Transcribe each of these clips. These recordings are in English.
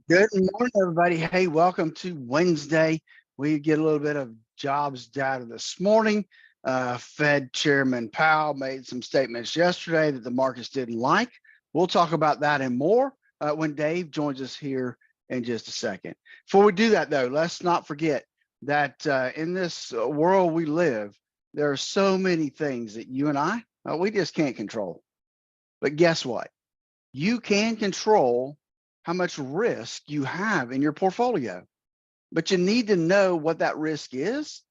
Good morning, everybody. Hey, welcome to Wednesday. We get a little bit of jobs data this morning. Fed Chairman Powell made some statements yesterday that the markets didn't like. We'll talk about that and more when Dave joins us here in just a second. Before we do that, though, let's not forget that in this world we live, there are so many things that you and I, we just can't control. But guess what? You can control how much risk you have in your portfolio, but you need to know what that risk is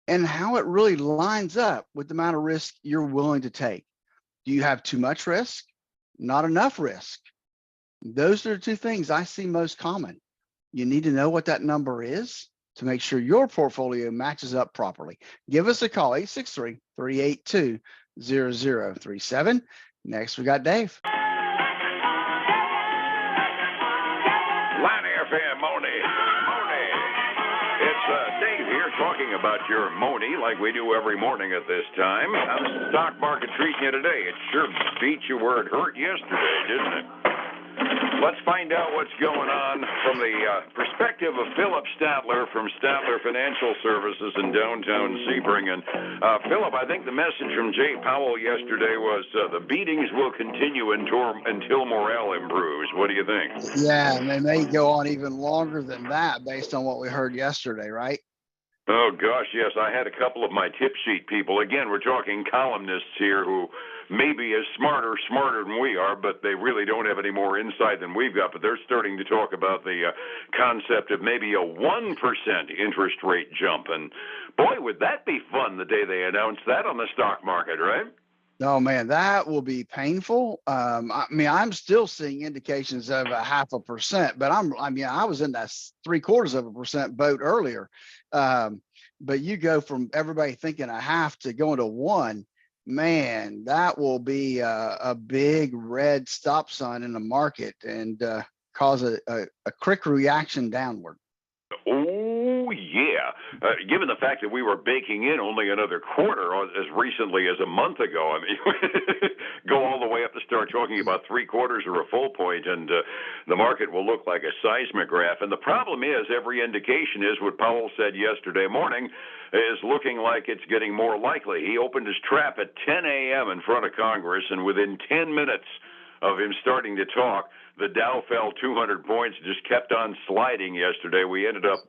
and how it really lines up with the amount of risk you're willing to take. Do you have too much risk? Not enough risk? Those are the two things I see most common. You need to know what that number is to make sure your portfolio matches up properly. Give us a call, 863-382-0037. Next, we got Dave. Dave here talking about your money like we do every morning at this time. How's the stock market treating you today? It sure beat you where it hurt yesterday, didn't it? Let's find out what's going on from the perspective of Phillip Statler from Statler Financial Services in downtown Sebring. And Phillip, I think the message from Jay Powell yesterday was the beatings will continue until morale improves. What do you think? Yeah, and they may go on even longer than that based on what we heard yesterday, right? Oh, gosh, yes. I had a couple of my tip sheet people. Again, we're talking columnists here who maybe is smarter than we are, but they really don't have any more insight than we've got. But they're starting to talk about the concept of maybe a 1% interest rate jump. And boy, would that be fun the day they announce that on the stock market, right? Oh man, that will be painful. I mean, I'm still seeing indications of a 0.5%, but I was in that 0.75% boat earlier. But you go from everybody thinking a half to going to 1, man, that will be a big red stop sign in the market and cause a quick reaction downward. Oh, yeah. Given the fact that we were baking in only another quarter as recently as a month ago, I mean, go all the way up to start talking about 3/4 or a full point, and the market will look like a seismograph. And the problem is, every indication is what Powell said yesterday morning is looking like it's getting more likely. He opened his trap at 10 a.m. in front of Congress, and within 10 minutes of him starting to talk, the Dow fell 200 points, just kept on sliding yesterday. We ended up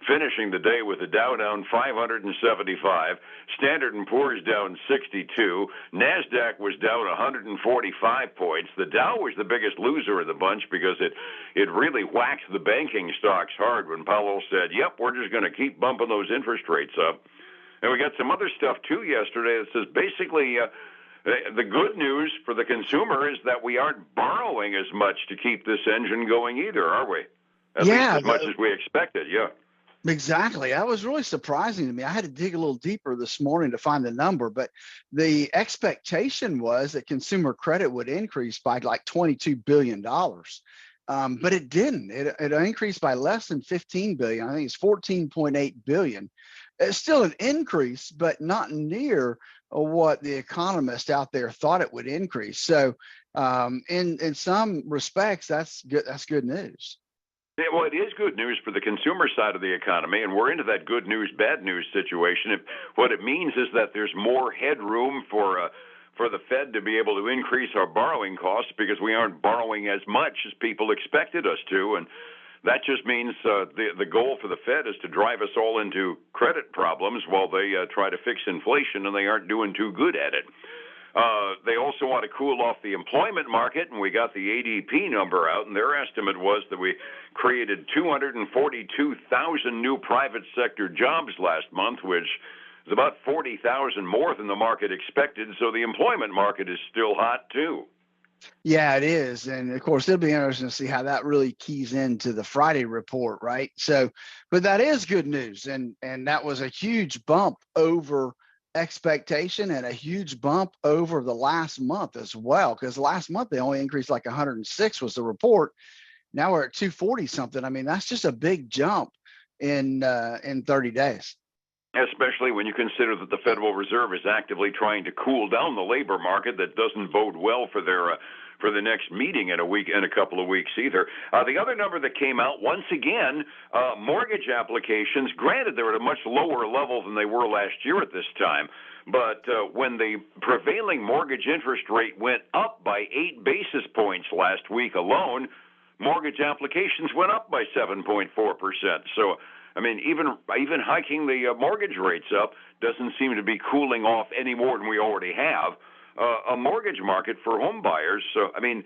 finishing the day with the Dow down 575, Standard & Poor's down 62, NASDAQ was down 145 points. The Dow was the biggest loser of the bunch because it really whacked the banking stocks hard when Powell said, yep, we're just going to keep bumping those interest rates up. And we got some other stuff, too, yesterday that says basically the good news for the consumer is that we aren't borrowing as much to keep this engine going either, are we? At least as much as we expected, yeah. Exactly. That was really surprising to me. I had to dig a little deeper this morning to find the number, but the expectation was that consumer credit would increase by like $22 billion. But it didn't. It increased by less than 15 billion. I think it's 14.8 billion. It's still an increase, but not near what the economists out there thought it would increase. So in some respects, that's good. That's good news. Yeah, well, it is good news for the consumer side of the economy, and we're into that good news, bad news situation. What it means is that there's more headroom for the Fed to be able to increase our borrowing costs because we aren't borrowing as much as people expected us to, and that just means the goal for the Fed is to drive us all into credit problems while they try to fix inflation, and they aren't doing too good at it. They also want to cool off the employment market, and we got the ADP number out, and their estimate was that we created 242,000 new private sector jobs last month, which is about 40,000 more than the market expected, so the employment market is still hot, too. Yeah, it is. And of course, it'll be interesting to see how that really keys into the Friday report, right? So, but that is good news. And that was a huge bump over expectation and a huge bump over the last month as well, because last month they only increased like 106 was the report. Now we're at 240 something. I mean, that's just a big jump in 30 days. Especially when you consider that the Federal Reserve is actively trying to cool down the labor market. That doesn't bode well for for the next meeting in a couple of weeks either. The other number that came out, once again, mortgage applications, granted they're at a much lower level than they were last year at this time, but when the prevailing mortgage interest rate went up by 8 basis points last week alone, mortgage applications went up by 7.4%. So, I mean, even hiking the mortgage rates up doesn't seem to be cooling off any more than we already have a mortgage market for home buyers. So, I mean,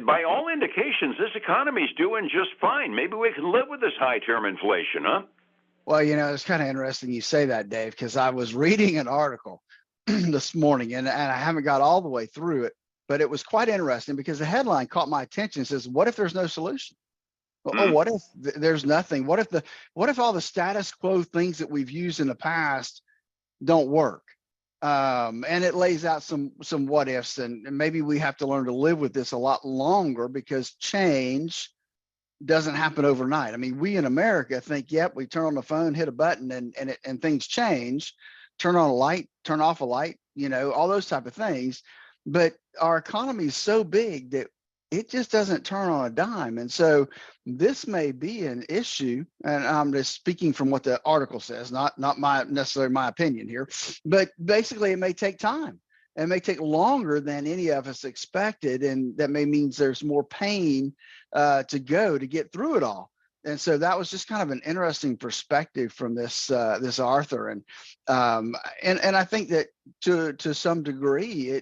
by all indications, this economy's doing just fine. Maybe we can live with this high-term inflation, huh? Well, it's kind of interesting you say that, Dave, because I was reading an article this morning and I haven't got all the way through it, but it was quite interesting because the headline caught my attention. It says, what if there's no solution? Oh, what if there's nothing? What if all the status quo things that we've used in the past don't work? And it lays out some what ifs, and maybe we have to learn to live with this a lot longer because change doesn't happen overnight. I mean, we in America think, yep, we turn on the phone, hit a button, and things change. Turn on a light, turn off a light, all those type of things. But our economy is so big that it just doesn't turn on a dime. And so this may be an issue, and I'm just speaking from what the article says, not necessarily my opinion here, but basically it may take time. It may take longer than any of us expected, and that may means there's more pain to get through it all. And so that was just kind of an interesting perspective from this author, and I think that to some degree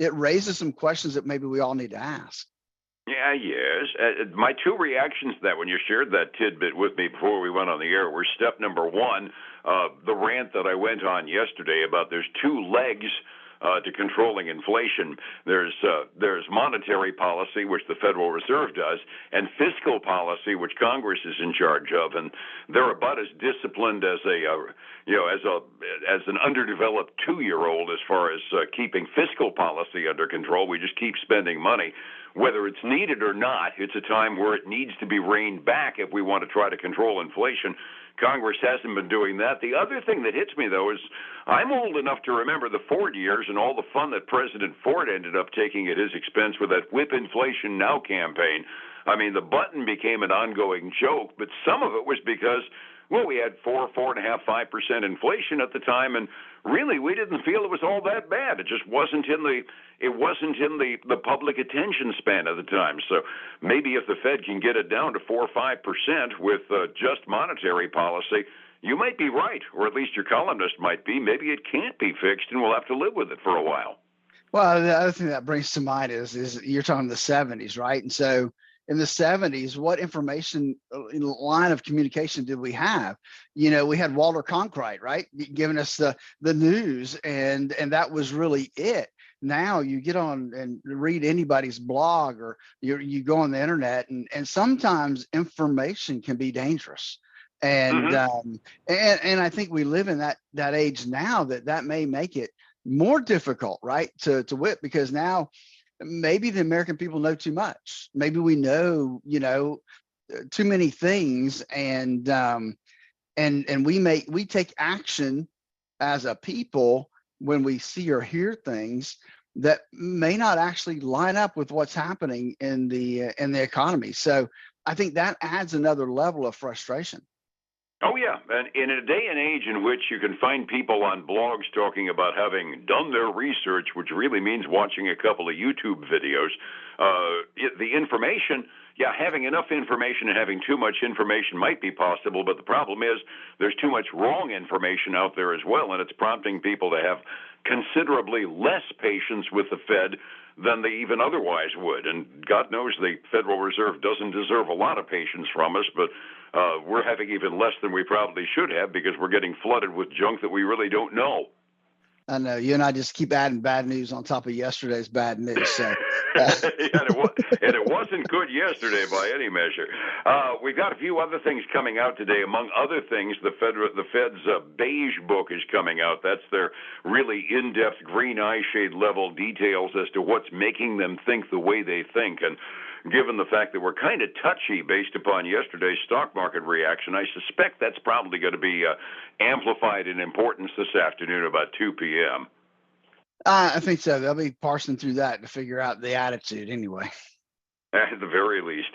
it raises some questions that maybe we all need to ask. Yeah, yes. My two reactions to that when you shared that tidbit with me before we went on the air were step number one, the rant that I went on yesterday about there's two legs to controlling inflation. There's monetary policy, which the Federal Reserve does, and fiscal policy, which Congress is in charge of, and they're about as disciplined as an underdeveloped 2-year-old as far as keeping fiscal policy under control. We just keep spending money. Whether it's needed or not, it's a time where it needs to be reined back if we want to try to control inflation. Congress hasn't been doing that. The other thing that hits me, though, is I'm old enough to remember the Ford years and all the fun that President Ford ended up taking at his expense with that Whip Inflation Now campaign. I mean, the button became an ongoing joke, but some of it was because, well, we had 4.5%, 5% inflation at the time, and really we didn't feel it was all that bad. It just wasn't in the public attention span at the time. So maybe if the Fed can get it down to 4 or 5% with just monetary policy, you might be right, or at least your columnist might be. Maybe it can't be fixed, and we'll have to live with it for a while. Well, the other thing that brings to mind is you're talking the 70s, right? And so in the 70s, what information line of communication did we have? We had Walter Cronkite, right, giving us the news, and that was really it. Now you get on and read anybody's blog, or you go on the internet, and sometimes information can be dangerous. And and I think we live in that age now that may make it more difficult, right, to whip, because now maybe the American people know too much. Maybe we know, too many things, and we take action as a people when we see or hear things that may not actually line up with what's happening in the economy. So I think that adds another level of frustration. Oh, yeah. And in a day and age in which you can find people on blogs talking about having done their research, which really means watching a couple of YouTube videos, the information, having enough information and having too much information might be possible, but the problem is there's too much wrong information out there as well, and it's prompting people to have considerably less patience with the Fed than they even otherwise would. And God knows the Federal Reserve doesn't deserve a lot of patience from us, but we're having even less than we probably should have because we're getting flooded with junk that we really don't know. I know you and I just keep adding bad news on top of yesterday's bad news. So, and it wasn't good yesterday by any measure. We've got a few other things coming out today. Among other things, the Fed's beige book is coming out. That's their really in-depth green eye shade level details as to what's making them think the way they think. And given the fact that we're kind of touchy based upon yesterday's stock market reaction, I suspect that's probably going to be amplified in importance this afternoon about 2 p.m. I think so. They'll be parsing through that to figure out the attitude anyway. At the very least.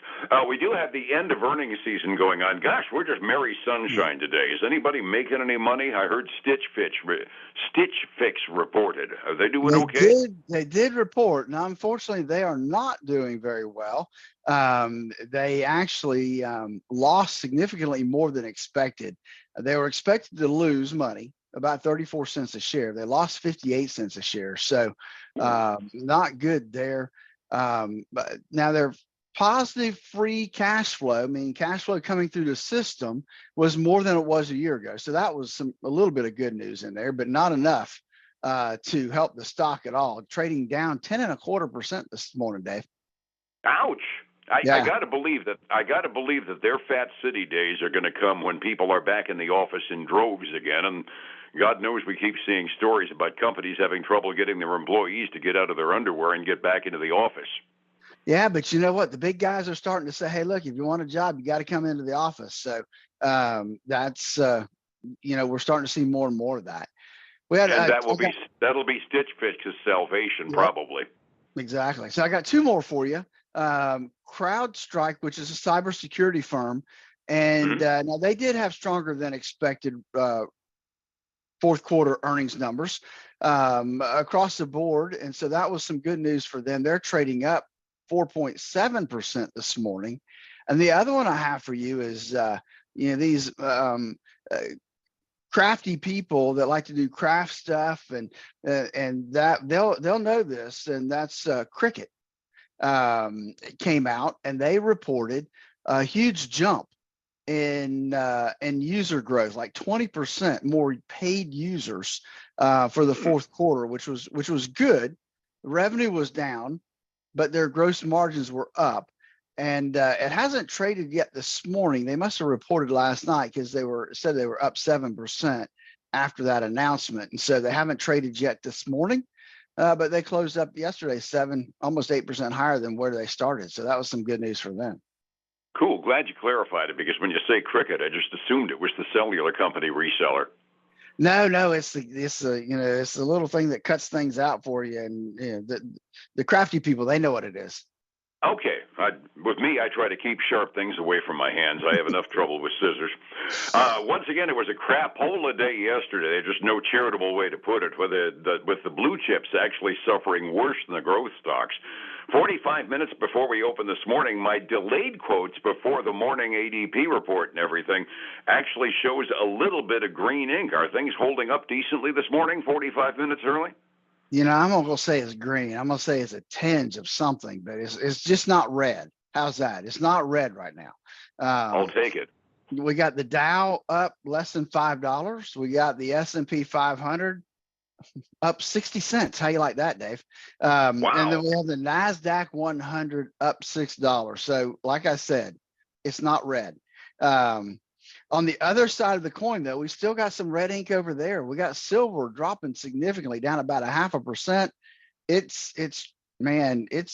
We do have the end of earnings season going on. Gosh, we're just merry sunshine today. Is anybody making any money? I heard Stitch Fix reported. Are they doing okay? They did report. Now, unfortunately, they are not doing very well. They actually lost significantly more than expected. They were expected to lose money, about 34 cents a share. They lost 58 cents a share. So not good there. But now their positive free cash flow, I mean, cash flow coming through the system was more than it was a year ago. So that was a little bit of good news in there, but not enough to help the stock at all. Trading down 10.25% this morning, Dave. Ouch. I Yeah. got to believe that their Fat City days are going to come when people are back in the office in droves again. And God knows we keep seeing stories about companies having trouble getting their employees to get out of their underwear and get back into the office. Yeah, but you know what? The big guys are starting to say, hey, look, if you want a job, you got to come into the office. So that's, we're starting to see more and more of that. We had, and that'll be Stitch Fix's salvation, Yep. Probably. Exactly. So I got two more for you. CrowdStrike, which is a cybersecurity firm, and now they did have stronger than expected fourth quarter earnings numbers across the board, and so that was some good news for them. They're trading up 4.7% this morning. And the other one I have for you is these crafty people that like to do craft stuff, and that they'll know this, and that's Cricket. Came out and they reported a huge jump in user growth, like 20% more paid users for the fourth quarter, which was good. Revenue was down, but their gross margins were up. And it hasn't traded yet this morning. They must have reported last night because they said they were up 7% after that announcement. And so they haven't traded yet this morning. But they closed up yesterday almost 8% higher than where they started. So that was some good news for them. Cool. Glad you clarified it, because when you say Cricket, I just assumed it was the cellular company reseller. No, it's the little thing that cuts things out for you, and the crafty people, they know what it is. Okay. With me, I try to keep sharp things away from my hands. I have enough trouble with scissors. Once again, it was a crapola day yesterday. Just no charitable way to put it, with the blue chips actually suffering worse than the growth stocks. 45 minutes before we opened this morning, my delayed quotes before the morning ADP report and everything actually shows a little bit of green ink. Are things holding up decently this morning, 45 minutes early? I'm not going to say it's green. I'm going to say it's a tinge of something, but it's just not red. How's that? It's not red right now. I'll take it. We got the Dow up less than $5. We got the S&P 500 up 60 cents. How you like that, Dave? Wow. And then we have the NASDAQ 100 up $6. So like I said, it's not red. On the other side of the coin, though, we still got some red ink over there. We got silver dropping significantly, down about 0.5%. It's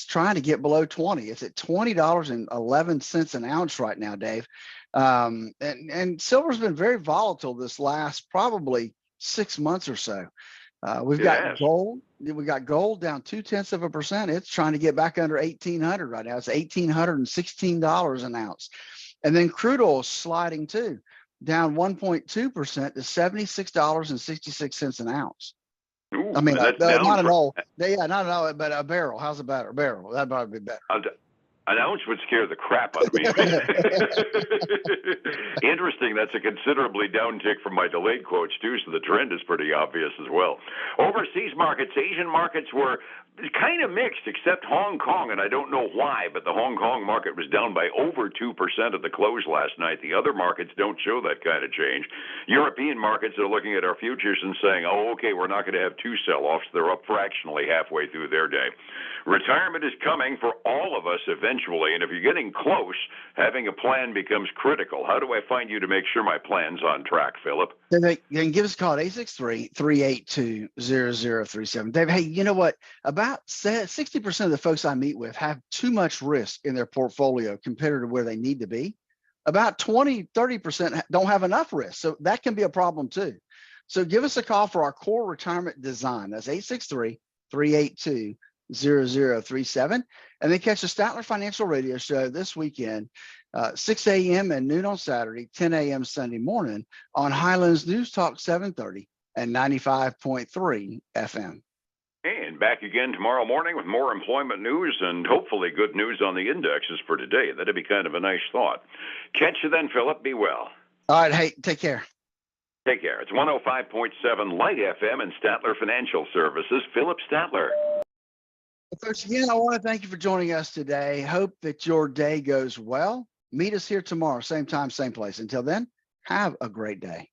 trying to get below 20. It's at $20.11 an ounce right now, Dave. And silver's been very volatile this last probably 6 months or so. We've got gold. We got gold down 0.2%. It's trying to get back under 1,800 right now. It's $1,816 an ounce. And then crude oil is sliding too, down 1.2% to $76.66 an ounce. Ooh, I mean, not an oil, not an oil, but a barrel. How's it better? A barrel. That'd probably be better. An ounce would scare the crap out of me. Interesting. That's a considerably downtick from my delayed quotes, too, so the trend is pretty obvious as well. Overseas markets, Asian markets were kind of mixed, except Hong Kong, and I don't know why, but the Hong Kong market was down by over 2% at the close last night. The other markets don't show that kind of change. European markets are looking at our futures and saying, oh, okay, we're not going to have two sell-offs. They're up fractionally halfway through their day. Retirement is coming for all of us eventually, and if you're getting close, having a plan becomes critical. How do I find you to make sure my plan's on track, Phillip? Then they can give us a call at 863-382-0037. Dave, hey, you know what? About 60% of the folks I meet with have too much risk in their portfolio compared to where they need to be. About 20-30% don't have enough risk. So that can be a problem too. So give us a call for our core retirement design. That's 888-382-0037. And then catch the Statler Financial Radio Show this weekend, 6 a.m. and noon on Saturday, 10 a.m. Sunday morning on Highlands News Talk 730 and 95.3 FM. And back again tomorrow morning with more employment news and hopefully good news on the indexes for today. That'd be kind of a nice thought. Catch you then, Phillip. Be well. All right. Hey, take care. Take care. It's 105.7 Light FM and Statler Financial Services. Phillip Statler. Well, folks, again, I want to thank you for joining us today. Hope that your day goes well. Meet us here tomorrow, same time, same place. Until then, have a great day.